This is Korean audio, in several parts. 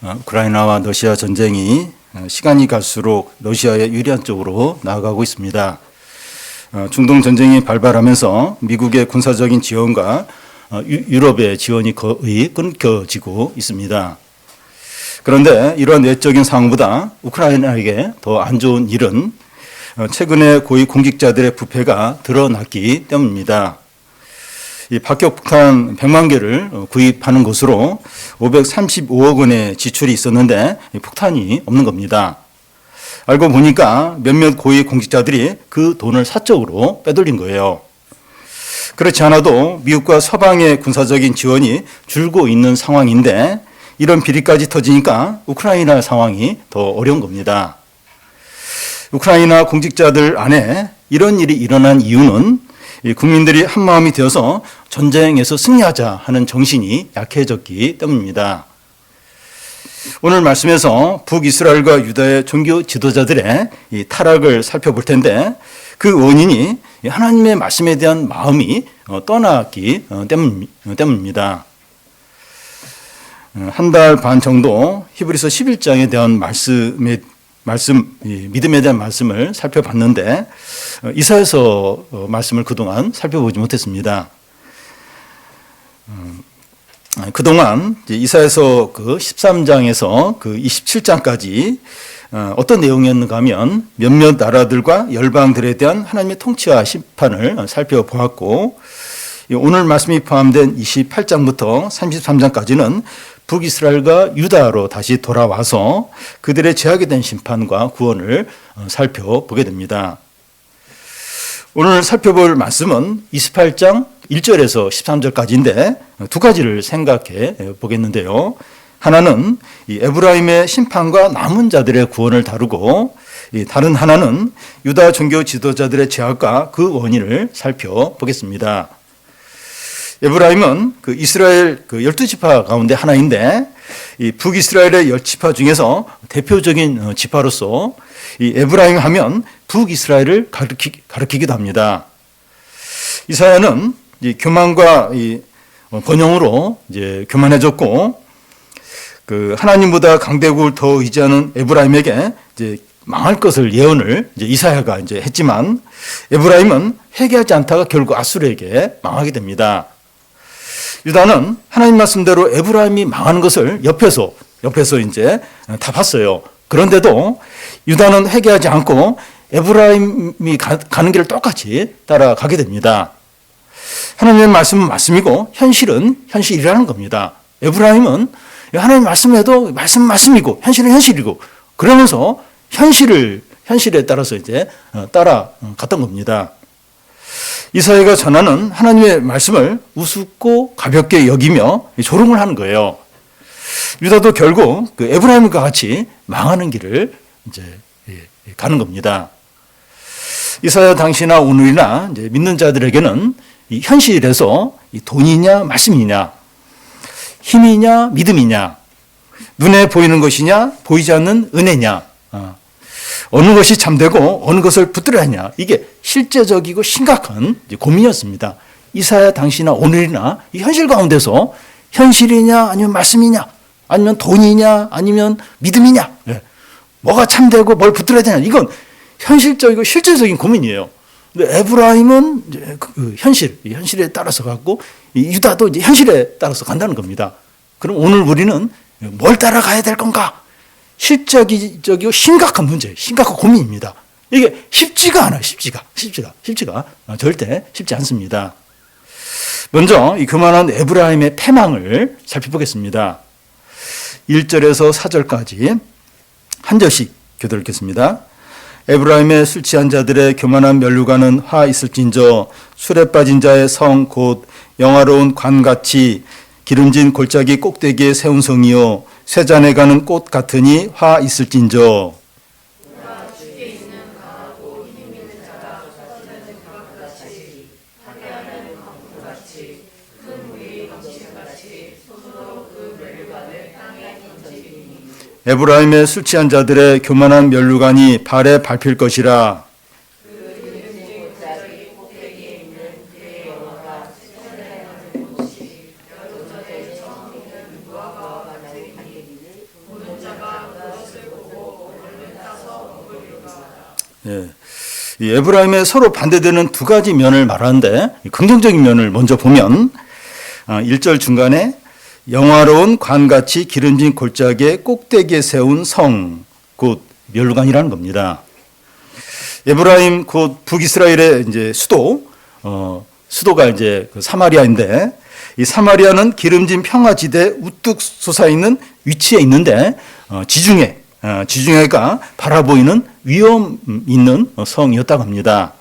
우크라이나와 러시아 전쟁이 시간이 갈수록 러시아의 유리한 쪽으로 나아가고 있습니다. 중동 전쟁이 발발하면서 미국의 군사적인 지원과 유럽의 지원이 거의 끊겨지고 있습니다. 그런데 이러한 내적인 상황보다 우크라이나에게 더 안 좋은 일은 최근에 고위 공직자들의 부패가 드러났기 때문입니다. 이 박격폭탄 100만 개를 구입하는 것으로 535억 원의 지출이 있었는데 폭탄이 없는 겁니다. 알고 보니까 몇몇 고위 공직자들이 그 돈을 사적으로 빼돌린 거예요. 그렇지 않아도 미국과 서방의 군사적인 지원이 줄고 있는 상황인데 이런 비리까지 터지니까 우크라이나 상황이 더 어려운 겁니다. 우크라이나 공직자들 안에 이런 일이 일어난 이유는 국민들이 한마음이 되어서 전쟁에서 승리하자 하는 정신이 약해졌기 때문입니다. 오늘 말씀에서 북이스라엘과 유다의 종교 지도자들의 이 타락을 살펴볼 텐데 그 원인이 하나님의 말씀에 대한 마음이 떠났기 때문입니다. 한 달 반 정도 히브리서 11장에 대한 믿음에 대한 말씀을 살펴봤는데 이사야서 말씀을 그동안 살펴보지 못했습니다. 그동안 이사야서 그 13장에서 그 27장까지 어떤 내용이었는가 하면 몇몇 나라들과 열방들에 대한 하나님의 통치와 심판을 살펴보았고 오늘 말씀이 포함된 28장부터 33장까지는 북이스라엘과 유다로 다시 돌아와서 그들의 죄악에 대한 심판과 구원을 살펴보게 됩니다. 오늘 살펴볼 말씀은 28장 1절에서 13절까지인데 두 가지를 생각해 보겠는데요. 하나는 이 에브라임의 심판과 남은 자들의 구원을 다루고 다른 하나는 유다 종교 지도자들의 죄악과 그 원인을 살펴보겠습니다. 에브라임은 그 이스라엘 그 12지파 가운데 하나인데 이 북이스라엘의 10지파 중에서 대표적인 지파로서 이 에브라임 하면 북이스라엘을 가리키기도 합니다. 이사야는 이 교만과 이 번영으로 이제 교만해졌고 그 하나님보다 강대국을 더 의지하는 에브라임에게 이제 망할 것을 예언을 이제 이사야가 이제 했지만 에브라임은 회개하지 않다가 결국 아수르에게 망하게 됩니다. 유다는 하나님 말씀대로 에브라임이 망하는 것을 옆에서 이제 다 봤어요. 그런데도 유다는 회개하지 않고 에브라임이 가는 길을 똑같이 따라가게 됩니다. 하나님의 말씀은 말씀이고 현실은 현실이라는 겁니다. 에브라임은 하나님 말씀에도 말씀이고 현실은 현실이고 그러면서 현실에 따라서 이제 따라갔던 겁니다. 이사야가 전하는 하나님의 말씀을 우습고 가볍게 여기며 조롱을 하는 거예요. 유다도 결국 그 에브라임과 같이 망하는 길을 이제 가는 겁니다. 이사야 당시나 오늘이나 이제 믿는 자들에게는 이 현실에서 이 돈이냐 말씀이냐, 힘이냐 믿음이냐, 눈에 보이는 것이냐 보이지 않는 은혜냐, 어느 것이 참되고 어느 것을 붙들어야 하냐, 이게 실제적이고 심각한 고민이었습니다. 이사야 당시나 오늘이나 이 현실 가운데서 현실이냐 아니면 말씀이냐 아니면 돈이냐 아니면 믿음이냐, 뭐가 참되고 뭘 붙들어야 되냐, 이건 현실적이고 실제적인 고민이에요. 근데 에브라임은 이제 그 현실에 따라서 갔고 유다도 이제 현실에 따라서 간다는 겁니다. 그럼 오늘 우리는 뭘 따라가야 될 건가? 실적이고 심각한 문제, 심각한 고민입니다. 이게 쉽지가 않아요. 쉽지가 절대 쉽지 않습니다. 먼저 이 교만한 에브라임의 패망을 살펴보겠습니다. 1절에서 4절까지 한 절씩 교독 읽겠습니다. 에브라임의 술 취한 자들의 교만한 면류관은 화 있을진저 술에 빠진 자의 성 곧 영화로운 관같이 기름진 골짜기 꼭대기에 세운 성이요 쇠잔에 가는 꽃 같으니 화 있을진저. 에브라임의 술 취한 자들의 교만한 면류관이 발에 밟힐 것이라. 예. 이 에브라임의 서로 반대되는 두 가지 면을 말하는데 긍정적인 면을 먼저 보면 1절 중간에 영화로운 관같이 기름진 골짜기의 꼭대기에 세운 성, 곧 멸루관이라는 겁니다. 에브라임 곧 북이스라엘의 이제 수도가 이제 그 사마리아인데 이 사마리아는 기름진 평화지대 우뚝 솟아있는 위치에 있는데 지중해가 바라보이는 위험 있는 성이었다고 합니다.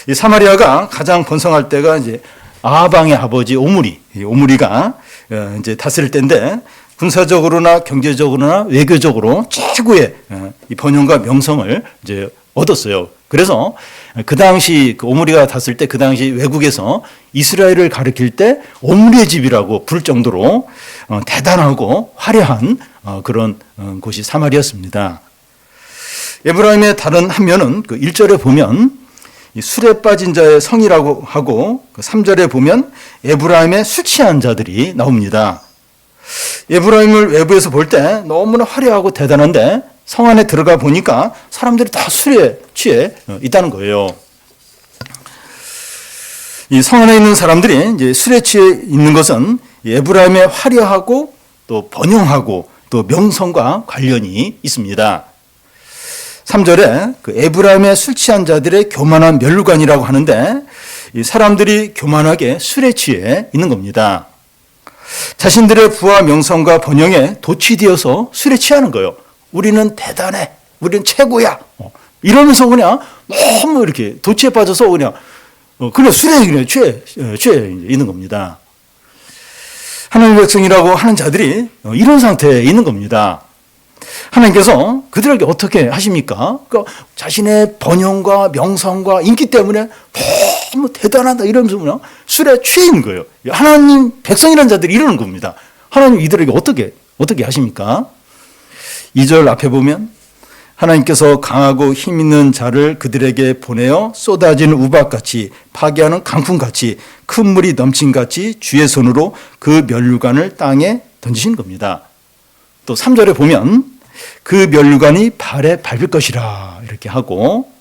이 사마리아가 가장 번성할 때가 이제 아방의 아버지 오므리가 이제 다스릴 때인데 군사적으로나 경제적으로나 외교적으로 최고의 이 번영과 명성을 이제 얻었어요. 그래서 그 당시 그 오므리가 다스릴 때 그 당시 외국에서 이스라엘을 가리킬 때 오므리의 집이라고 부를 정도로 대단하고 화려한 그런 곳이 사마리아였습니다. 에브라임의 다른 한 면은 그 1절에 보면 술에 빠진 자의 성이라고 하고 그 3절에 보면 에브라임의 술 취한 자들이 나옵니다. 에브라임을 외부에서 볼 때 너무나 화려하고 대단한데 성 안에 들어가 보니까 사람들이 다 술에 취해 있다는 거예요. 이 성 안에 있는 사람들이 이제 술에 취해 있는 것은 에브라임의 화려하고 또 번영하고 또 명성과 관련이 있습니다. 3절에 그 에브라임의 술 취한 자들의 교만한 멸루관이라고 하는데 이 사람들이 교만하게 술에 취해 있는 겁니다. 자신들의 부와 명성과 번영에 도취되어서 술에 취하는 거예요. 우리는 대단해. 우리는 최고야. 이러면서 그냥 너무 이렇게 도취에 빠져서 그냥 술에 그냥 취해 있는 겁니다. 하나님의 백성이라고 하는 자들이 이런 상태에 있는 겁니다. 하나님께서 그들에게 어떻게 하십니까? 그러니까 자신의 번영과 명성과 인기 때문에 너무 대단하다 이러면서 그냥 술에 취해 있는 거예요. 하나님 백성이라는 자들이 이러는 겁니다. 하나님 이들에게 어떻게 하십니까? 2절 앞에 보면 하나님께서 강하고 힘 있는 자를 그들에게 보내어 쏟아지는 우박같이 파괴하는 강풍같이 큰 물이 넘친같이 주의 손으로 그 멸류관을 땅에 던지신 겁니다. 또 3절에 보면 그 멸류관이 발에 밟을 것이라 이렇게 하고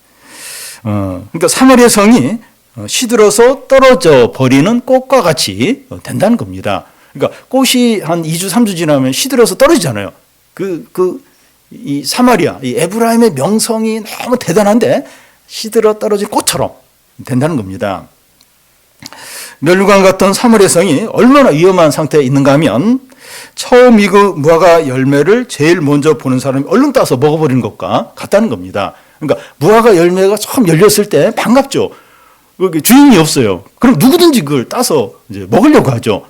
그러니까 사마리아 성이 시들어서 떨어져 버리는 꽃과 같이 된다는 겁니다. 그러니까 꽃이 한 2주 3주 지나면 시들어서 떨어지잖아요. 이 사마리아, 이 에브라임의 명성이 너무 대단한데 시들어 떨어진 꽃처럼 된다는 겁니다. 멸류관 같은 사마리아 성이 얼마나 위험한 상태에 있는가 하면 처음 익은 무화과 열매를 제일 먼저 보는 사람이 얼른 따서 먹어버리는 것과 같다는 겁니다. 그러니까 무화과 열매가 처음 열렸을 때 반갑죠. 주인이 없어요. 그럼 누구든지 그걸 따서 이제 먹으려고 하죠.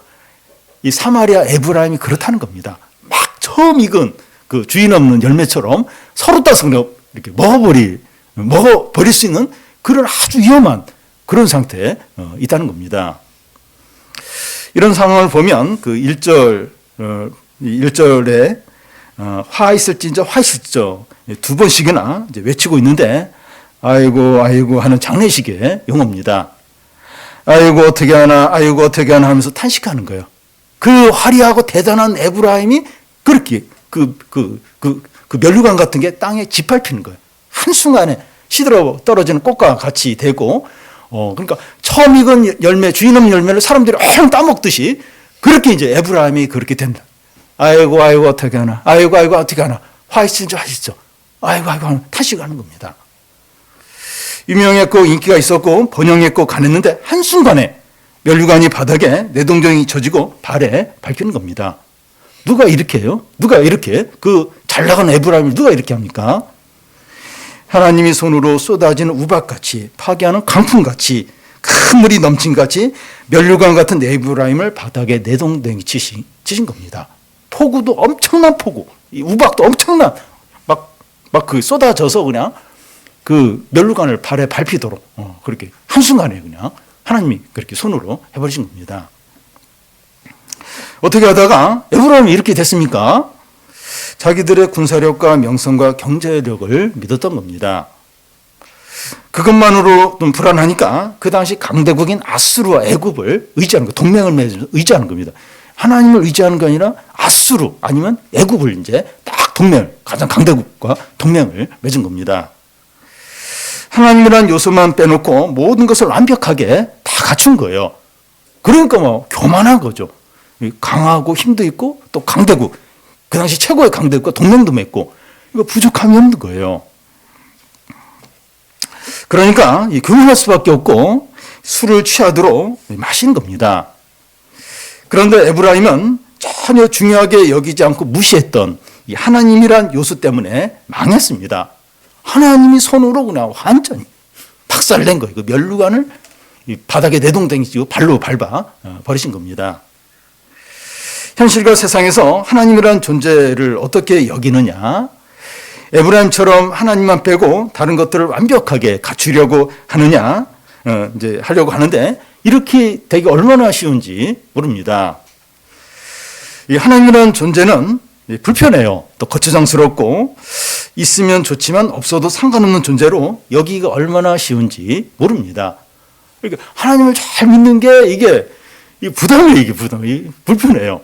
이 사마리아 에브라임이 그렇다는 겁니다. 막 처음 익은 그 주인 없는 열매처럼 서로 따서 그냥 이렇게 먹어버릴 수 있는 그런 아주 위험한 그런 상태에 있다는 겁니다. 이런 상황을 보면 그 1절에 화 있을지저 두 번씩이나 이제 외치고 있는데 아이고 하는 장례식의 용어입니다. 아이고 어떻게 하나 하면서 탄식하는 거예요. 그 화려하고 대단한 에브라임이 그렇게 그 멸류관 같은 게 땅에 짓밟히는 거예요. 한순간에 시들어 떨어지는 꽃과 같이 되고 그러니까 처음 익은 열매, 주인 없는 열매를 사람들이 얼른 따먹듯이 그렇게 이제 에브라임이 그렇게 된다. 아이고 어떻게 하나. 아이고 어떻게 하나. 화 있을지 아이고 하는 탄식하는 겁니다. 유명했고 인기가 있었고 번영했고 가냈는데 한순간에 멸류관이 바닥에 내동정이 젖이고 발에 밟히는 겁니다. 누가 이렇게 해요? 누가 이렇게 그 잘 나가는 에브라임을 누가 이렇게 합니까? 하나님이 손으로 쏟아지는 우박같이 파괴하는 강풍같이 큰 물이 넘친같이 멸류관 같은 에브라임을 바닥에 내동댕이 치신 겁니다. 폭우도 엄청난 폭우, 이 우박도 엄청난 막 그 쏟아져서 그냥 그 멸류관을 발에 밟히도록 그렇게 한순간에 그냥 하나님이 그렇게 손으로 해버리신 겁니다. 어떻게 하다가 에브라임이 이렇게 됐습니까? 자기들의 군사력과 명성과 경제력을 믿었던 겁니다. 그것만으로 좀 불안하니까 그 당시 강대국인 아수르와 애굽을 의지하는 거, 동맹을 맺으면서 의지하는 겁니다. 하나님을 의지하는 게 아니라 아수르 아니면 애굽을 이제 딱 가장 강대국과 동맹을 맺은 겁니다. 하나님이라는 요소만 빼놓고 모든 것을 완벽하게 다 갖춘 거예요. 그러니까 뭐 교만한 거죠. 강하고 힘도 있고 또 강대국, 그 당시 최고의 강대국과 동맹도 맺고, 이거 부족함이 없는 거예요. 그러니까 교만할 수밖에 없고 술을 취하도록 마신 겁니다. 그런데 에브라임은 전혀 중요하게 여기지 않고 무시했던 이 하나님이란 요소 때문에 망했습니다. 하나님이 손으로 그냥 완전히 박살낸 거예요. 그 멸류관을 바닥에 내동댕이지고 발로 밟아 버리신 겁니다. 현실과 세상에서 하나님이란 존재를 어떻게 여기느냐? 에브라임처럼 하나님만 빼고 다른 것들을 완벽하게 갖추려고 하느냐? 이제 하려고 하는데 이렇게 되기 얼마나 쉬운지 모릅니다. 이 하나님이라는 존재는 불편해요. 또 거추장스럽고 있으면 좋지만 없어도 상관없는 존재로 여기가 얼마나 쉬운지 모릅니다. 그러니까 하나님을 잘 믿는 게 이게 부담이에요. 이게 부담이 불편해요.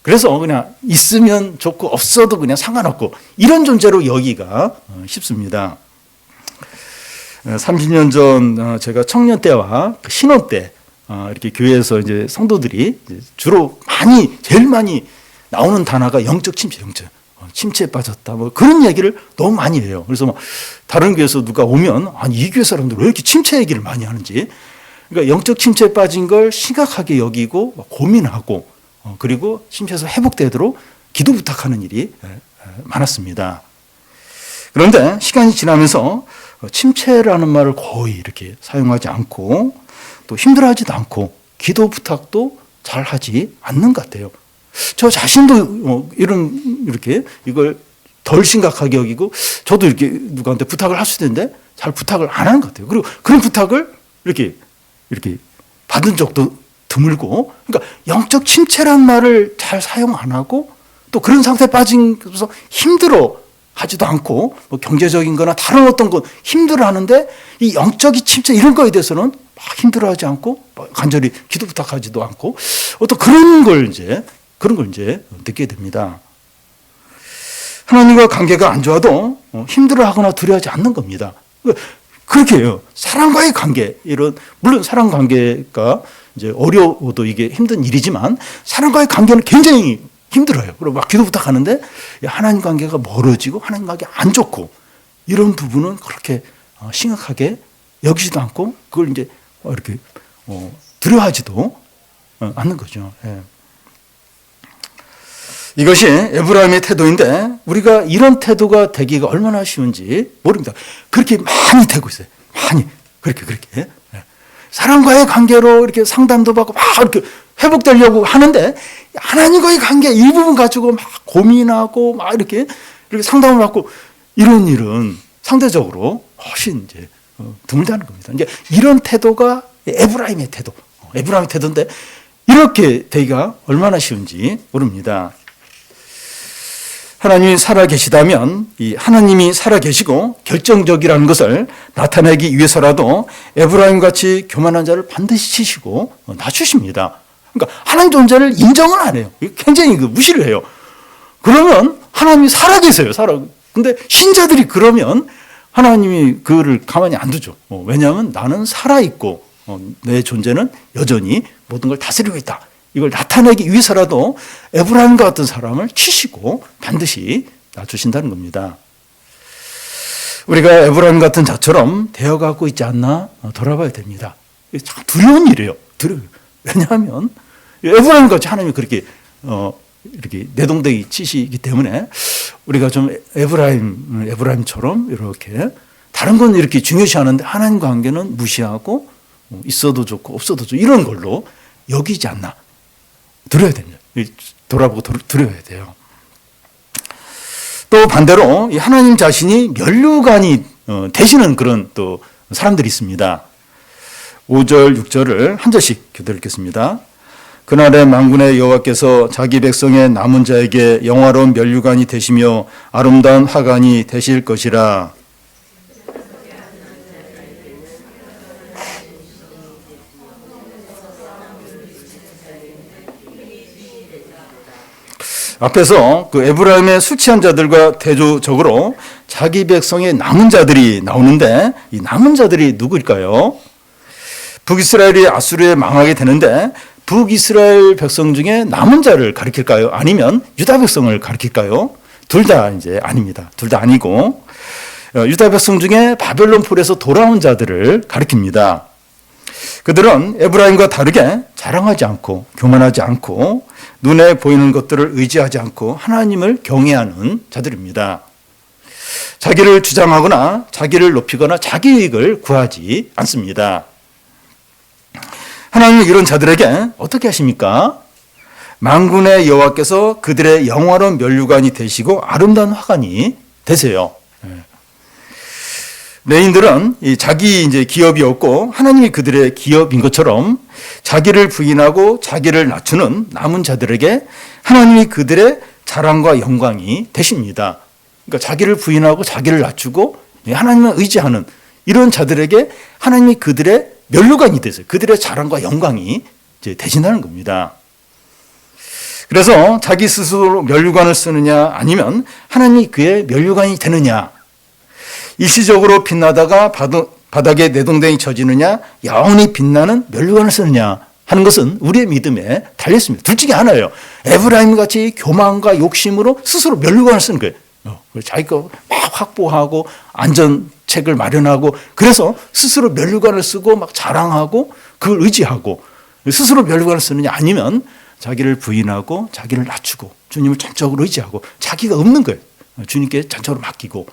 그래서 그냥 있으면 좋고 없어도 그냥 상관없고 이런 존재로 여기가 쉽습니다. 30년 전 제가 청년 때와 신혼 때 이렇게 교회에서 이제 성도들이 주로 제일 많이 나오는 단어가 영적 침체, 침체에 빠졌다. 뭐 그런 얘기를 너무 많이 해요. 그래서 뭐 다른 교회에서 누가 오면 아니 이 교회 사람들 왜 이렇게 침체 얘기를 많이 하는지. 그러니까 영적 침체에 빠진 걸 심각하게 여기고 고민하고 그리고 침체에서 회복되도록 기도 부탁하는 일이 많았습니다. 그런데 시간이 지나면서 침체라는 말을 거의 이렇게 사용하지 않고 또 힘들어하지도 않고 기도 부탁도 잘 하지 않는 것 같아요. 저 자신도 이렇게 이걸 덜 심각하게 여기고 저도 이렇게 누구한테 부탁을 할 수 있는데 잘 부탁을 안 하는 것 같아요. 그리고 그런 부탁을 이렇게 받은 적도 드물고, 그러니까 영적 침체란 말을 잘 사용 안 하고 또 그런 상태에 빠져서 힘들어 하지도 않고 뭐 경제적인 거나 다른 어떤 것 힘들어 하는데 이 영적인 침체 이런 거에 대해서는 막 힘들어하지 않고 간절히 기도 부탁하지도 않고 어떤 그런 걸 이제 느끼게 됩니다. 하나님과 관계가 안 좋아도 힘들어하거나 두려워하지 않는 겁니다. 그렇게 해요. 사람과의 관계, 물론 사람 관계가 이제 어려워도 이게 힘든 일이지만 사람과의 관계는 굉장히 힘들어요. 그리고 막 기도 부탁하는데 하나님 관계가 멀어지고 하나님 관계 안 좋고 이런 부분은 그렇게 심각하게 여기지도 않고 그걸 이제 이렇게 두려워하지도 않는 거죠. 예. 이것이 에브라임의 태도인데 우리가 이런 태도가 되기가 얼마나 쉬운지 모릅니다. 그렇게 많이 되고 있어요. 많이 그렇게 사람과의 관계로 이렇게 상담도 받고 막 이렇게 회복되려고 하는데 하나님과의 관계 일부분 가지고 막 고민하고 막 이렇게 상담을 받고 이런 일은 상대적으로 훨씬 이제 드물다는 겁니다. 이제 이런 태도가 에브라임의 태도인데 이렇게 되기가 얼마나 쉬운지 모릅니다. 하나님이 살아계시다면 이 하나님이 살아계시고 결정적이라는 것을 나타내기 위해서라도 에브라임같이 교만한 자를 반드시 치시고 낮추십니다. 그러니까 하나님 존재를 인정을 안 해요. 굉장히 무시를 해요. 그러면 하나님이 살아계세요. 근데 신자들이 그러면 하나님이 그를 가만히 안 두죠. 왜냐하면 나는 살아있고 내 존재는 여전히 모든 걸 다스리고 있다. 이걸 나타내기 위해서라도 에브라임과 같은 사람을 치시고 반드시 놔주신다는 겁니다. 우리가 에브라임 같은 자처럼 되어가고 있지 않나 돌아봐야 됩니다. 이게 참 두려운 일이에요. 왜냐하면 에브라임 같이 하나님이 그렇게 이렇게 내동댕이 치시기 때문에 우리가 좀 에브라임처럼 이렇게 다른 건 이렇게 중요시하는데 하나님 관계는 무시하고 있어도 좋고 없어도 좋고 이런 걸로 여기지 않나. 두려워야 됩니다. 돌아보고 두려워야 돼요. 또 반대로 하나님 자신이 면류관이 되시는 그런 또 사람들이 있습니다. 5절, 6절을 한 절씩 교대 읽겠습니다. 그날에 만군의 여호와께서 자기 백성의 남은 자에게 영화로운 면류관이 되시며 아름다운 화관이 되실 것이라. 앞에서 그 에브라임의 술 취한 자들과 대조적으로 자기 백성의 남은 자들이 나오는데 이 남은 자들이 누구일까요? 북이스라엘이 아수르에 망하게 되는데 북이스라엘 백성 중에 남은 자를 가리킬까요? 아니면 유다 백성을 가리킬까요? 둘 다 이제 아닙니다. 둘 다 아니고 유다 백성 중에 바벨론 폴에서 돌아온 자들을 가리킵니다. 그들은 에브라임과 다르게 자랑하지 않고 교만하지 않고 눈에 보이는 것들을 의지하지 않고 하나님을 경외하는 자들입니다. 자기를 주장하거나 자기를 높이거나 자기 이익을 구하지 않습니다. 하나님은 이런 자들에게 어떻게 하십니까? 만군의 여호와께서 그들의 영화로운 면류관이 되시고 아름다운 화관이 되세요. 레인들은 자기 이제 기업이 없고 하나님이 그들의 기업인 것처럼 자기를 부인하고 자기를 낮추는 남은 자들에게 하나님이 그들의 자랑과 영광이 되십니다. 그러니까 자기를 부인하고 자기를 낮추고 하나님을 의지하는 이런 자들에게 하나님이 그들의 면류관이 되세요. 그들의 자랑과 영광이 이제 되신다는 겁니다. 그래서 자기 스스로 면류관을 쓰느냐 아니면 하나님이 그의 면류관이 되느냐, 일시적으로 빛나다가 바닥에 내동댕이 쳐지느냐 영원히 빛나는 면류관을 쓰느냐 하는 것은 우리의 믿음에 달려있습니다. 둘 중에 하나예요. 에브라임같이 교만과 욕심으로 스스로 면류관을 쓰는 거예요. 자기가 막 확보하고 안전책을 마련하고 그래서 스스로 면류관을 쓰고 막 자랑하고 그걸 의지하고 스스로 면류관을 쓰느냐 아니면 자기를 부인하고 자기를 낮추고 주님을 전적으로 의지하고 자기가 없는 거예요. 주님께 전적으로 맡기고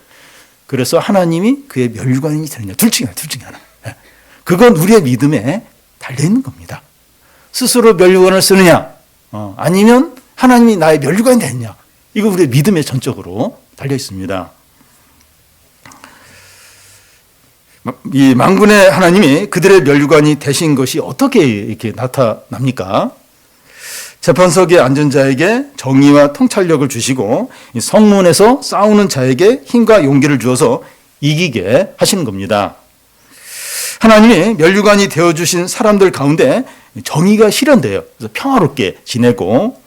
그래서 하나님이 그의 면류관이 되느냐 둘 중에 하나. 그건 우리의 믿음에 달려있는 겁니다. 스스로 면류관을 쓰느냐 아니면 하나님이 나의 면류관이 되느냐 이거 우리의 믿음에 전적으로 달려있습니다. 이 만군의 하나님이 그들의 면류관이 되신 것이 어떻게 이렇게 나타납니까? 재판석에 앉은 자에게 정의와 통찰력을 주시고 성문에서 싸우는 자에게 힘과 용기를 주어서 이기게 하시는 겁니다. 하나님이 면류관이 되어주신 사람들 가운데 정의가 실현돼요. 그래서 평화롭게 지내고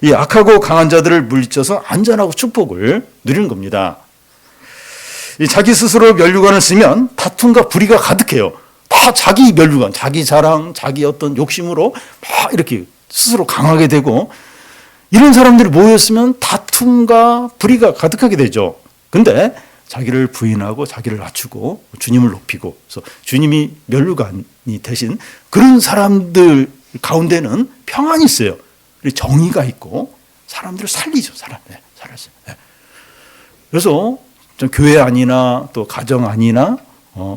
이 악하고 강한 자들을 물리쳐서 안전하고 축복을 누리는 겁니다. 이 자기 스스로 면류관을 쓰면 다툼과 불의가 가득해요. 다 자기 면류관, 자기 자랑, 자기 어떤 욕심으로 막 이렇게 스스로 강하게 되고 이런 사람들이 모였으면 다툼과 불의가 가득하게 되죠. 근데 자기를 부인하고 자기를 낮추고 주님을 높이고 그래서 주님이 면류관이 되신 그런 사람들 가운데는 평안이 있어요. 정의가 있고 사람들을 살리죠. 살았어요. 그래서 교회 안이나 또 가정 안이나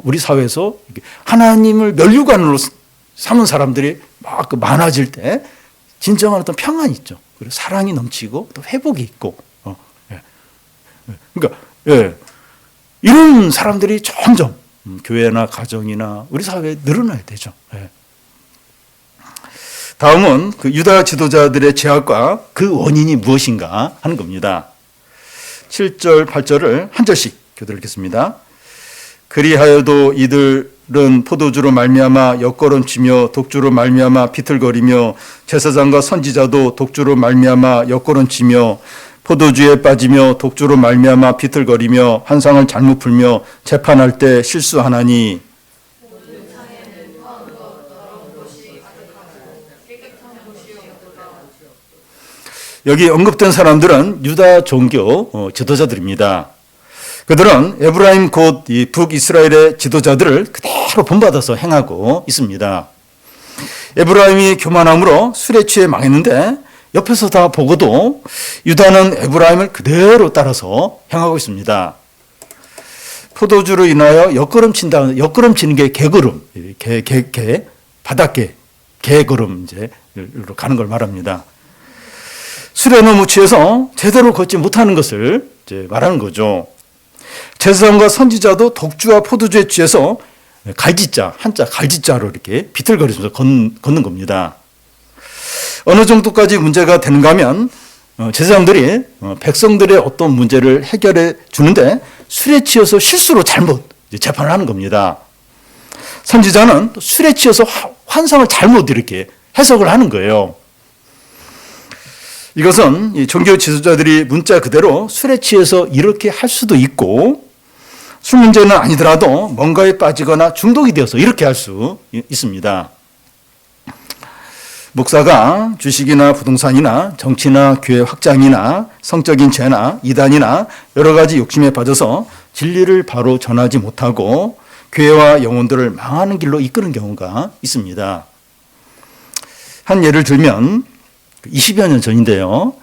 우리 사회에서 하나님을 면류관으로 삼은 사람들이 막 많아질 때 진정한 어떤 평안이 있죠. 그리고 사랑이 넘치고 또 회복이 있고. 그러니까 이런 사람들이 점점 교회나 가정이나 우리 사회에 늘어나야 되죠. 다음은 그 유다 지도자들의 죄악과 그 원인이 무엇인가 하는 겁니다. 7절, 8절을 한 절씩 교도를 읽겠습니다. 그리하여도 이들은 포도주로 말미암아 엿거름치며 독주로 말미암아 비틀거리며 제사장과 선지자도 독주로 말미암아 엿거름치며 포도주에 빠지며 독주로 말미암아 비틀거리며 환상을 잘못 풀며 재판할 때 실수하나니 여기 언급된 사람들은 유다 종교 지도자들입니다. 그들은 에브라임 곧 이 북이스라엘의 지도자들을 그대로 본받아서 행하고 있습니다. 에브라임이 교만함으로 술에 취해 망했는데 옆에서 다 보고도 유다는 에브라임을 그대로 따라서 행하고 있습니다. 포도주로 인하여 엿걸음친다. 엿걸음치는 게 개걸음, 바닷개, 개걸음 이제로 가는 걸 말합니다. 술에 너무 취해서 제대로 걷지 못하는 것을 이제 말하는 거죠. 제사장과 선지자도 독주와 포도주에 취해서 갈짓자, 한자 갈짓자로 이렇게 비틀거리면서 걷는 겁니다. 어느 정도까지 문제가 되는가 하면 제사장들이 백성들의 어떤 문제를 해결해 주는데 술에 취해서 실수로 잘못 재판을 하는 겁니다. 선지자는 또 술에 취해서 환상을 잘못 이렇게 해석을 하는 거예요. 이것은 이 종교 지도자들이 문자 그대로 술에 취해서 이렇게 할 수도 있고, 술 문제는 아니더라도 뭔가에 빠지거나 중독이 되어서 이렇게 할 수 있습니다. 목사가 주식이나 부동산이나 정치나 교회 확장이나 성적인 죄나 이단이나 여러 가지 욕심에 빠져서 진리를 바로 전하지 못하고 교회와 영혼들을 망하는 길로 이끄는 경우가 있습니다. 한 예를 들면 20여 년 전인데요.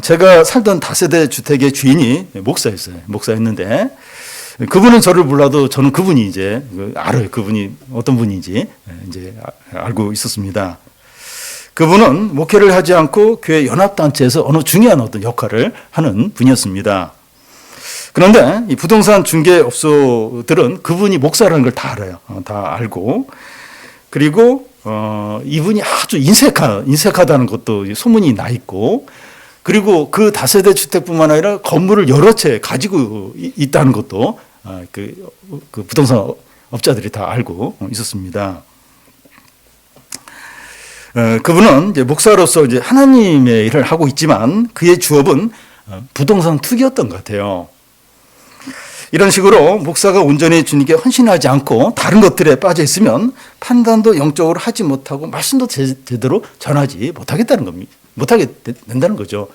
제가 살던 다세대 주택의 주인이 목사였어요. 목사였는데 그분은 저를 몰라도 저는 그분이 이제 알아요. 그분이 어떤 분인지 이제 알고 있었습니다. 그분은 목회를 하지 않고 교회 연합단체에서 어느 중요한 어떤 역할을 하는 분이었습니다. 그런데 이 부동산 중개업소들은 그분이 목사라는 걸 다 알아요. 다 알고. 그리고 이분이 아주 인색하다는 것도 소문이 나 있고, 그리고 그 다세대 주택뿐만 아니라 건물을 여러 채 가지고 있다는 것도 그 부동산 업자들이 다 알고 있었습니다. 그분은 이제 목사로서 이제 하나님의 일을 하고 있지만 그의 주업은 부동산 투기였던 것 같아요. 이런 식으로 목사가 온전히 주님께 헌신하지 않고 다른 것들에 빠져 있으면 판단도 영적으로 하지 못하고 말씀도 제대로 전하지 못하겠다는 겁니다. 못하게 된다는 거죠.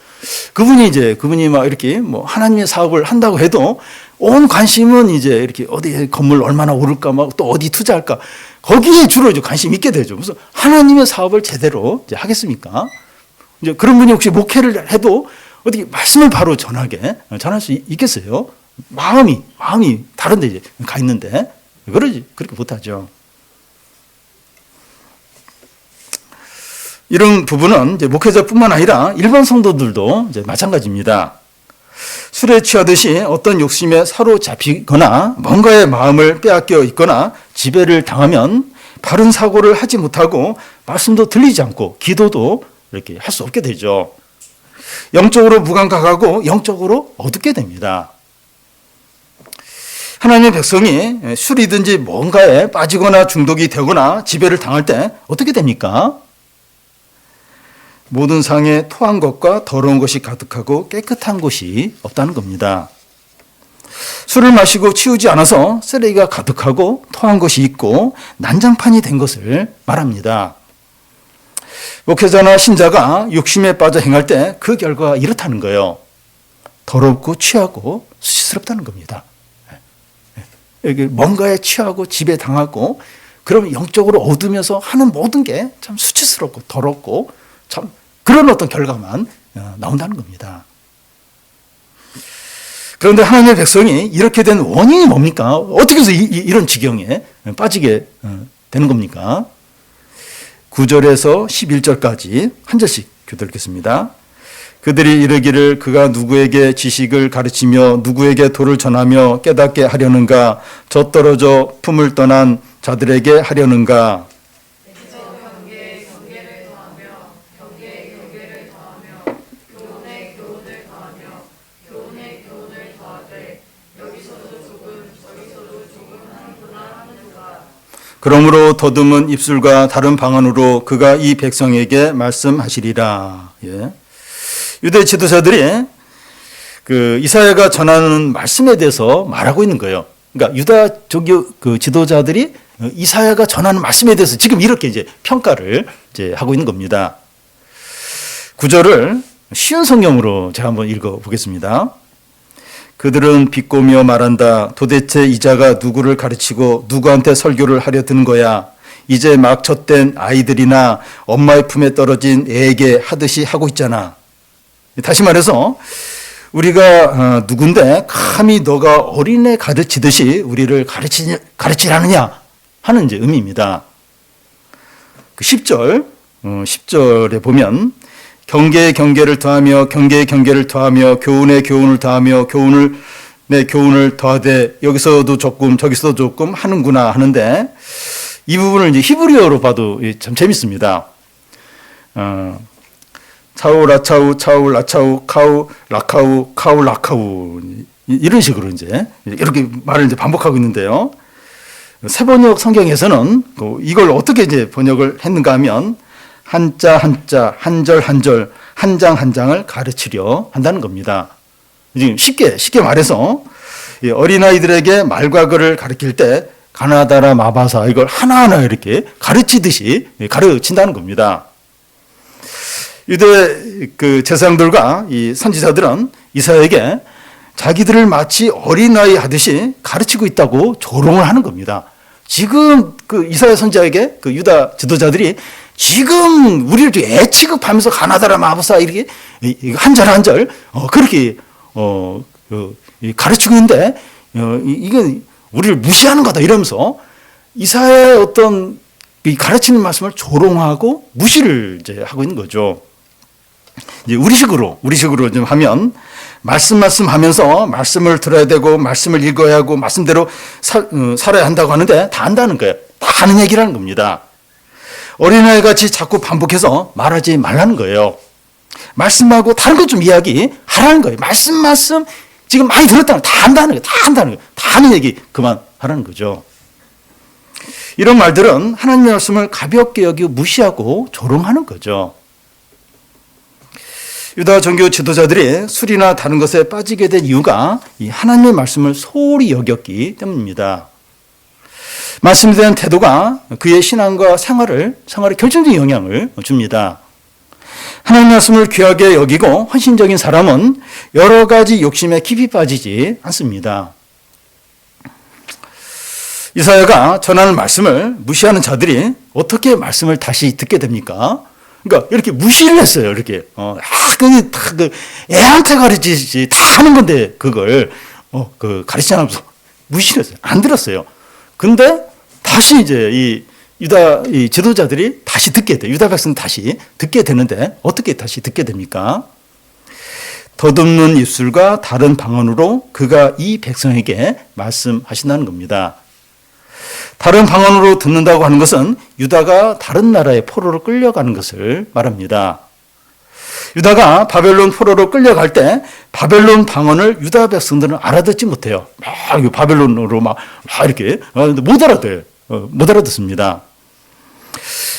그분이 막 이렇게 뭐 하나님의 사업을 한다고 해도 온 관심은 이제 이렇게 어디 건물 얼마나 오를까, 막 또 어디 투자할까, 거기에 주로 이제 관심 있게 되죠. 그래서 하나님의 사업을 제대로 이제 하겠습니까? 이제 그런 분이 혹시 목회를 해도 어떻게 말씀을 바로 전할 수 있겠어요? 마음이 다른 데 이제 가 있는데 그렇게 못하죠. 이런 부분은 이제 목회자뿐만 아니라 일반 성도들도 이제 마찬가지입니다. 술에 취하듯이 어떤 욕심에 사로잡히거나 뭔가의 마음을 빼앗겨 있거나 지배를 당하면 바른 사고를 하지 못하고 말씀도 들리지 않고 기도도 이렇게 할 수 없게 되죠. 영적으로 무감각하고 영적으로 어둡게 됩니다. 하나님의 백성이 술이든지 뭔가에 빠지거나 중독이 되거나 지배를 당할 때 어떻게 됩니까? 모든 상에 토한 것과 더러운 것이 가득하고 깨끗한 곳이 없다는 겁니다. 술을 마시고 치우지 않아서 쓰레기가 가득하고 토한 것이 있고 난장판이 된 것을 말합니다. 목회자나 신자가 욕심에 빠져 행할 때 그 결과가 이렇다는 거예요. 더럽고 취하고 수치스럽다는 겁니다. 뭔가에 취하고 지배당하고 그러면 영적으로 얻으면서 하는 모든 게 참 수치스럽고 더럽고 참 그런 어떤 결과만 나온다는 겁니다. 그런데 하나님의 백성이 이렇게 된 원인이 뭡니까? 어떻게 해서 이런 지경에 빠지게 되는 겁니까? 9절에서 11절까지 한 절씩 교독하겠습니다. 그들이 이르기를 그가 누구에게 지식을 가르치며 누구에게 도를 전하며 깨닫게 하려는가? 젖떨어져 품을 떠난 자들에게 하려는가? 그러므로 더듬은 입술과 다른 방언으로 그가 이 백성에게 말씀하시리라. 예. 유대 지도자들이 그 이사야가 전하는 말씀에 대해서 말하고 있는 거예요. 그러니까 유다 종교 그 지도자들이 이사야가 전하는 말씀에 대해서 지금 이렇게 이제 평가를 이제 하고 있는 겁니다. 구절을 쉬운 성경으로 제가 한번 읽어 보겠습니다. 그들은 비꼬며 말한다. 도대체 이 자가 누구를 가르치고 누구한테 설교를 하려 드는 거야. 이제 막 젖된 아이들이나 엄마의 품에 떨어진 애에게 하듯이 하고 있잖아. 다시 말해서 우리가 누군데 감히 너가 어린애 가르치듯이 우리를 가르치라느냐 하는 이제 의미입니다. 그 10절에 보면 경계에 경계를 더하며 경계에 경계를 더하며 교훈에 교훈을 더하며 교훈을 더하되 여기서도 조금 저기서도 조금 하는구나 하는데 이 부분을 이제 히브리어로 봐도 참 재밌습니다. 차우 라차우 차우 라차우 카우 라카우 카우 라카우 이런 식으로 이제 이렇게 말을 이제 반복하고 있는데요. 새번역 성경에서는 이걸 어떻게 이제 번역을 했는가 하면 한자 한자, 한절 한절, 한 장 한 장을 가르치려 한다는 겁니다. 지금 쉽게 말해서 어린아이들에게 말과 글을 가르칠 때 가나다라 마바사 이걸 하나하나 이렇게 가르치듯이 가르친다는 겁니다. 유대 그 제사장들과 이 선지자들은 이사야에게 자기들을 마치 어린아이 하듯이 가르치고 있다고 조롱을 하는 겁니다. 지금 그 이사야 선지자에게 그 유다 지도자들이 지금 우리를 애 취급하면서 가나다라 마바사 이렇게 한 절 한 절 그렇게 가르치고 있는데 이게 우리를 무시하는 거다 이러면서 이사야의 어떤 가르치는 말씀을 조롱하고 무시를 이제 하고 있는 거죠. 이제 우리식으로 좀 하면 말씀 하면서 말씀을 들어야 되고 말씀을 읽어야 하고 말씀대로 살아야 한다고 하는데 다 안다는 거예요. 다 하는 얘기라는 겁니다. 어린아이 같이 자꾸 반복해서 말하지 말라는 거예요. 말씀하고 다른 것 좀 이야기하라는 거예요. 말씀 지금 많이 들었다는 다 한다는 거예요. 다 한다는 거예요. 다 하는 얘기 그만하라는 거죠. 이런 말들은 하나님의 말씀을 가볍게 여기고 무시하고 조롱하는 거죠. 유다 종교 지도자들이 술이나 다른 것에 빠지게 된 이유가 이 하나님의 말씀을 소홀히 여겼기 때문입니다. 말씀에 대한 태도가 그의 신앙과 생활에 결정적인 영향을 줍니다. 하나님의 말씀을 귀하게 여기고 헌신적인 사람은 여러 가지 욕심에 깊이 빠지지 않습니다. 이사야가 전하는 말씀을 무시하는 자들이 어떻게 말씀을 다시 듣게 됩니까? 그러니까 이렇게 무시를 했어요. 이렇게 그게 다 애한테 가르치지 다 하는 건데 그걸 가르치지 않으면서 무시를 했어요. 안 들었어요. 근데 다시 이제 이 유다 이 지도자들이 다시 듣게 돼. 유다 백성 다시 듣게 되는데 어떻게 다시 듣게 됩니까? 더듬는 입술과 다른 방언으로 그가 이 백성에게 말씀하신다는 겁니다. 다른 방언으로 듣는다고 하는 것은 유다가 다른 나라의 포로로 끌려가는 것을 말합니다. 유다가 바벨론 포로로 끌려갈 때 바벨론 방언을 유다 백성들은 알아듣지 못해요. 막 바벨론어로 막 이렇게 못 알아듣어요. 못 알아듣습니다.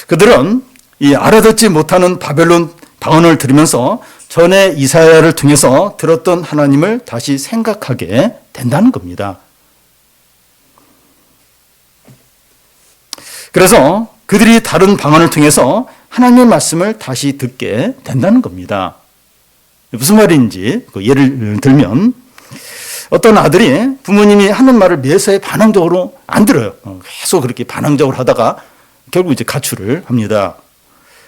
그들은 이 알아듣지 못하는 바벨론 방언을 들으면서 전에 이사야를 통해서 들었던 하나님을 다시 생각하게 된다는 겁니다. 그래서 그들이 다른 방언을 통해서 하나님의 말씀을 다시 듣게 된다는 겁니다. 무슨 말인지 예를 들면 어떤 아들이 부모님이 하는 말을 매사에 반항적으로 안 들어요. 계속 그렇게 반항적으로 하다가 결국 이제 가출을 합니다.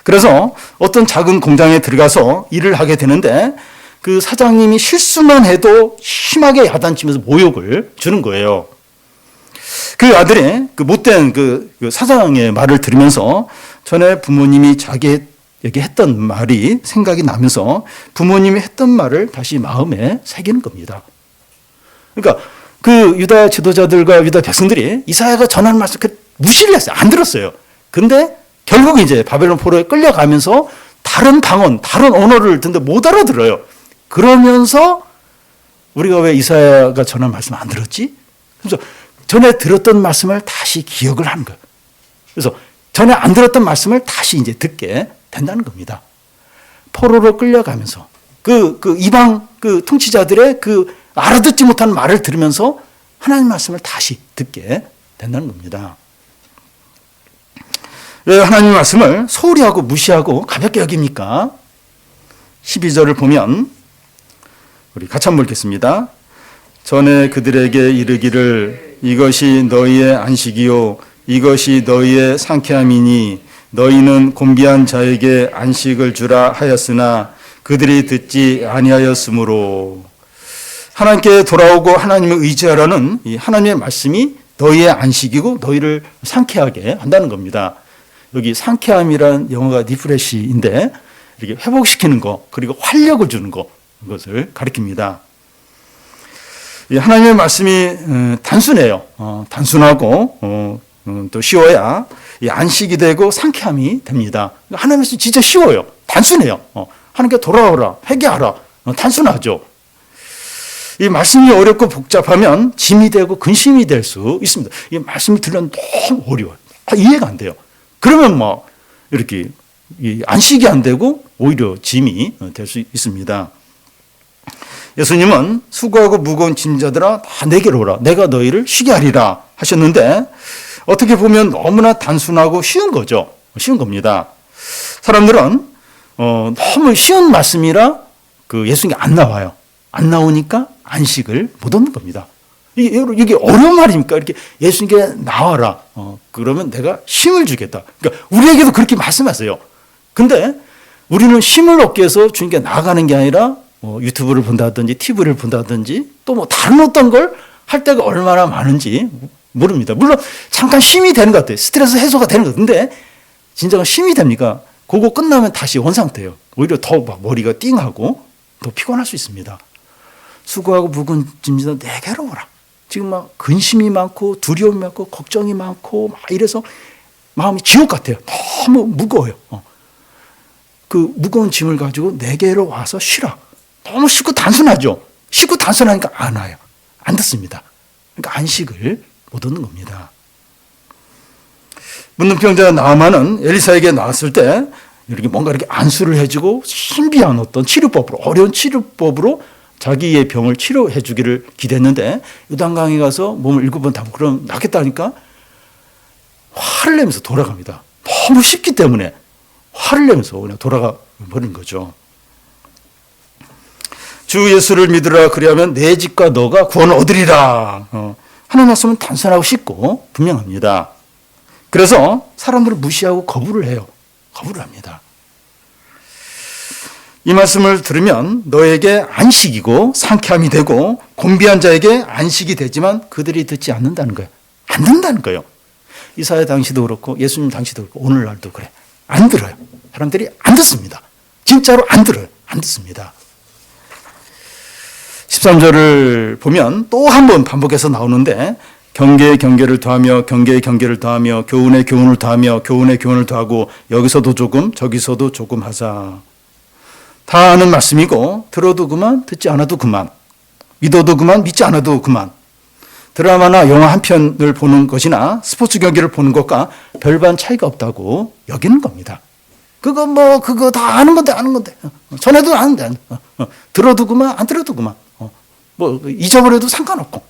그래서 어떤 작은 공장에 들어가서 일을 하게 되는데 그 사장님이 실수만 해도 심하게 야단치면서 모욕을 주는 거예요. 그 아들이 그 못된 그 사장의 말을 들으면서 전에 부모님이 자기에게 했던 말이 생각이 나면서 부모님이 했던 말을 다시 마음에 새기는 겁니다. 그러니까 그 유다 지도자들과 유다 백성들이 이사야가 전하는 말씀 무시를 했어요. 안 들었어요. 근데 결국 이제 바벨론 포로에 끌려가면서 다른 방언, 다른 언어를 듣는데 못 알아들어요. 그러면서 우리가 왜 이사야가 전한 말씀 안 들었지? 그래서 전에 들었던 말씀을 다시 기억을 하는 거예요. 그래서 전에 안 들었던 말씀을 다시 이제 듣게 된다는 겁니다. 포로로 끌려가면서 그 이방 그 통치자들의 그 알아듣지 못하는 말을 들으면서 하나님 말씀을 다시 듣게 된다는 겁니다. 왜 하나님 말씀을 소홀히 하고 무시하고 가볍게 여깁니까? 12절을 보면 우리 같이 한번 읽겠습니다. 전에 그들에게 이르기를 이것이 너희의 안식이요 이것이 너희의 상쾌함이니 너희는 곤비한 자에게 안식을 주라 하였으나 그들이 듣지 아니하였으므로 하나님께 돌아오고 하나님을 의지하라는 이 하나님의 말씀이 너희의 안식이고 너희를 상쾌하게 한다는 겁니다. 여기 상쾌함이라는 영어가 리프레시인데 이렇게 회복시키는 거 그리고 활력을 주는 것을 가리킵니다. 하나님의 말씀이 단순해요. 단순하고 또 쉬워야 안식이 되고 상쾌함이 됩니다. 하나님의 말씀이 진짜 쉬워요. 단순해요. 하나님께 돌아오라, 회개하라. 단순하죠. 이 말씀이 어렵고 복잡하면 짐이 되고 근심이 될 수 있습니다. 이 말씀을 들으면 너무 어려워요. 이해가 안 돼요. 그러면 뭐 이렇게 이 안식이 안 되고 오히려 짐이 될 수 있습니다. 예수님은 수고하고 무거운 짐자들아 다 내게로 오라. 내가 너희를 쉬게 하리라 하셨는데 어떻게 보면 너무나 단순하고 쉬운 거죠. 쉬운 겁니다. 사람들은 너무 쉬운 말씀이라 예수님이 안 나와요. 안 나오니까 안식을 못 얻는 겁니다. 이게 어려운 말입니까? 이렇게 예수님께 나와라. 그러면 내가 쉼을 주겠다. 그러니까 우리에게도 그렇게 말씀하세요. 근데 우리는 쉼을 얻기 위해서 주님께 나아가는 게 아니라 유튜브를 본다든지 TV를 본다든지 또 뭐 다른 어떤 걸 할 때가 얼마나 많은지 모릅니다. 물론 잠깐 쉼이 되는 것 같아요. 스트레스 해소가 되는 것 같은데 진정한 쉼이 됩니까? 그거 끝나면 다시 원상태예요. 오히려 더 막 머리가 띵하고 더 피곤할 수 있습니다. 수고하고 무거운 짐지다 내게로 오라. 지금 막 근심이 많고 두려움이 많고 걱정이 많고 막 이래서 마음이 지옥 같아요. 너무 무거워요. 그 무거운 짐을 가지고 내게로 와서 쉬라. 너무 쉽고 단순하죠. 쉽고 단순하니까 안 와요. 안 듣습니다. 그러니까 안식을 못 얻는 겁니다. 문둥병자 나아만은 엘리사에게 나왔을 때 이렇게 뭔가 이렇게 안수를 해주고 신비한 어떤 치료법으로 어려운 치료법으로 자기의 병을 치료해 주기를 기대했는데 요단강에 가서 몸을 7번 담고 그럼 낫겠다니까 화를 내면서 돌아갑니다. 너무 쉽기 때문에 화를 내면서 그냥 돌아가 버린 거죠. 주 예수를 믿으라 그리하면 내 집과 너가 구원을 얻으리라. 하나님 말씀은 단순하고 쉽고 분명합니다. 그래서 사람들을 무시하고 거부를 해요. 거부를 합니다. 이 말씀을 들으면 너에게 안식이고 상쾌함이 되고 곤비한 자에게 안식이 되지만 그들이 듣지 않는다는 거예요. 안 듣는다는 거예요. 이사야 당시도 그렇고 예수님 당시도 그렇고 오늘날도 그래. 안 들어요. 사람들이 안 듣습니다. 진짜로 안 들어요. 안 듣습니다. 13절을 보면 또 한 번 반복해서 나오는데 경계에 경계를 더하며 경계에 경계를 더하며 교훈에 교훈을 더하며 교훈에 교훈을 더하고 여기서도 조금 저기서도 조금 하자. 다 아는 말씀이고 들어도 그만 듣지 않아도 그만 믿어도 그만 믿지 않아도 그만 드라마나 영화 한 편을 보는 것이나 스포츠 경기를 보는 것과 별반 차이가 없다고 여기는 겁니다. 그거 다 아는 건데 전에도 아는데 들어도 그만 안 들어도 그만 잊어버려도 상관없고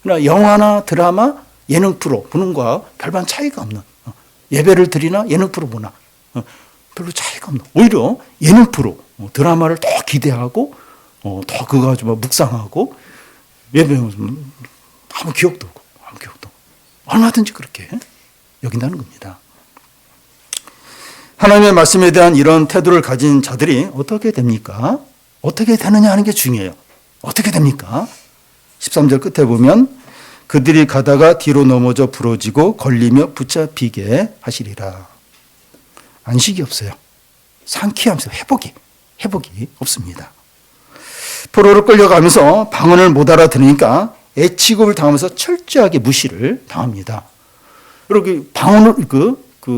그러나 영화나 드라마 예능 프로 보는 거와 별반 차이가 없는 예배를 드리나 예능 프로 보나 별로 차이가 없는 오히려 예능 프로 드라마를 더 기대하고 더 그거 가지고 묵상하고 예배하면 아무 기억도 없고 얼마든지 그렇게 여긴다는 겁니다. 하나님의 말씀에 대한 이런 태도를 가진 자들이 어떻게 됩니까? 어떻게 되느냐 하는 게 중요해요. 어떻게 됩니까? 13절 끝에 보면 그들이 가다가 뒤로 넘어져 부러지고 걸리며 붙잡히게 하시리라. 안식이 없어요. 상쾌하면서 회복이 없습니다. 포로로 끌려가면서 방언을 못 알아들으니까 애취급을 당하면서 철저하게 무시를 당합니다. 이렇게 방언을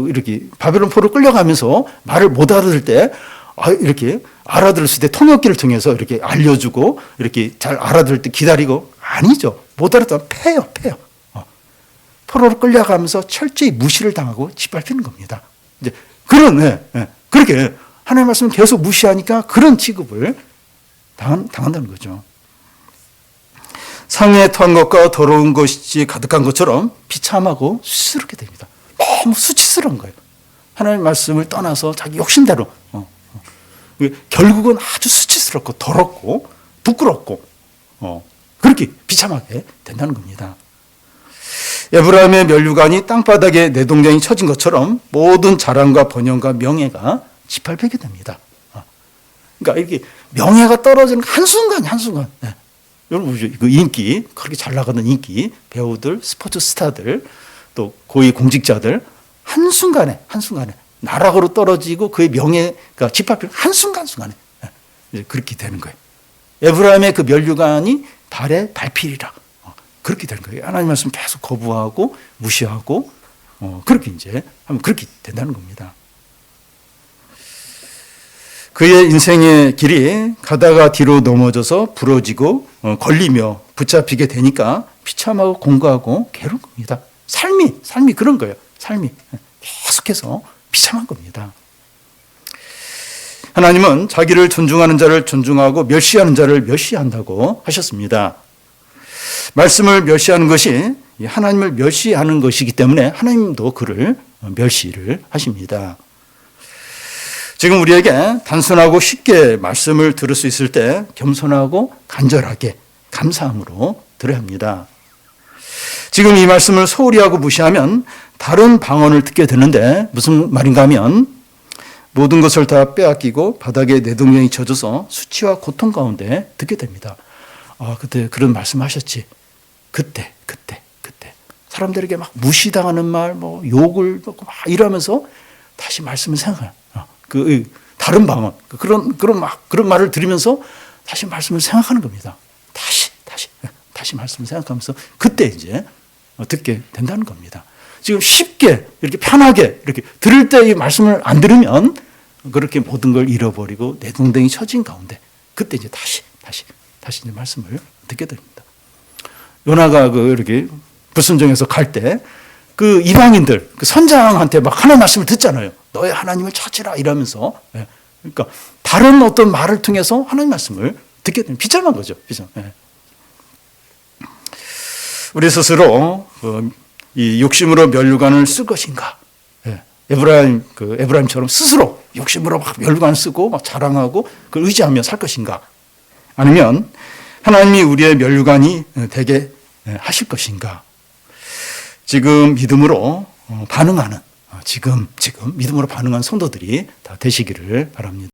이렇게 바벨론 포로 끌려가면서 말을 못 알아들 때 이렇게 알아들었을 때 통역기를 통해서 이렇게 알려주고 이렇게 잘 알아들을 때 기다리고 아니죠. 못 알아들으면 패요. 포로로 끌려가면서 철저히 무시를 당하고 짓밟히는 겁니다. 이제 그렇게 하나님의 말씀을 계속 무시하니까 그런 취급을 당한다는 거죠. 상에 토한 것과 더러운 것이 가득한 것처럼 비참하고 수치스럽게 됩니다. 너무 수치스러운 거예요. 하나님의 말씀을 떠나서 자기 욕심대로 결국은 아주 수치스럽고 더럽고 부끄럽고 그렇게 비참하게 된다는 겁니다. 에브라임의 면류관이 땅바닥에 내동댕이 쳐진 것처럼 모든 자랑과 번영과 명예가 짓밟히게 됩니다. 그러니까 이렇게 명예가 떨어지는 한순간. 여러분 그 인기 그렇게 잘 나가는 인기 배우들, 스포츠 스타들, 또 고위 공직자들 한순간에 나락으로 떨어지고 그의 명예가 짓밟히는 한순간에 그렇게 되는 거예요. 에브라임의 그 면류관이 발에 밟히리라. 그렇게 되는 거예요. 하나님 말씀 계속 거부하고 무시하고 그렇게 이제 하면 그렇게 된다는 겁니다. 그의 인생의 길이 가다가 뒤로 넘어져서 부러지고 걸리며 붙잡히게 되니까 비참하고 공고하고 괴로운 겁니다. 삶이 그런 거예요. 삶이 계속해서 비참한 겁니다. 하나님은 자기를 존중하는 자를 존중하고 멸시하는 자를 멸시한다고 하셨습니다. 말씀을 멸시하는 것이 하나님을 멸시하는 것이기 때문에 하나님도 그를 멸시를 하십니다. 지금 우리에게 단순하고 쉽게 말씀을 들을 수 있을 때 겸손하고 간절하게 감사함으로 들어야 합니다. 지금 이 말씀을 소홀히 하고 무시하면 다른 방언을 듣게 되는데 무슨 말인가 하면 모든 것을 다 빼앗기고 바닥에 내동댕이 쳐져서 수치와 고통 가운데 듣게 됩니다. 그때 그런 말씀하셨지. 그때. 사람들에게 막 무시당하는 말, 욕을 먹고 막 이러면서 다시 말씀을 생각해요. 다른 방언, 그런 말을 들으면서 다시 말씀을 생각하는 겁니다. 다시 말씀을 생각하면서 그때 이제 듣게 된다는 겁니다. 지금 쉽게 이렇게 편하게 이렇게 들을 때 이 말씀을 안 들으면 그렇게 모든 걸 잃어버리고 내동댕이 처진 가운데 그때 이제 다시 이제 말씀을 듣게 됩니다. 요나가 이렇게 불순종해서 갈 때 그 이방인들, 그 선장한테 막 하나님 말씀을 듣잖아요. 너의 하나님을 찾으라 이러면서. 그러니까 다른 어떤 말을 통해서 하나님 말씀을 듣게 되는 비참한 거죠. 비참. 우리 스스로 이 욕심으로 면류관을 쓸 것인가? 에브라임처럼 스스로 욕심으로 막 면류관을 쓰고 막 자랑하고 그걸 의지하며 살 것인가? 아니면 하나님이 우리의 면류관이 되게 하실 것인가? 지금 믿음으로 반응하는 지금 믿음으로 반응하는 성도들이 다 되시기를 바랍니다.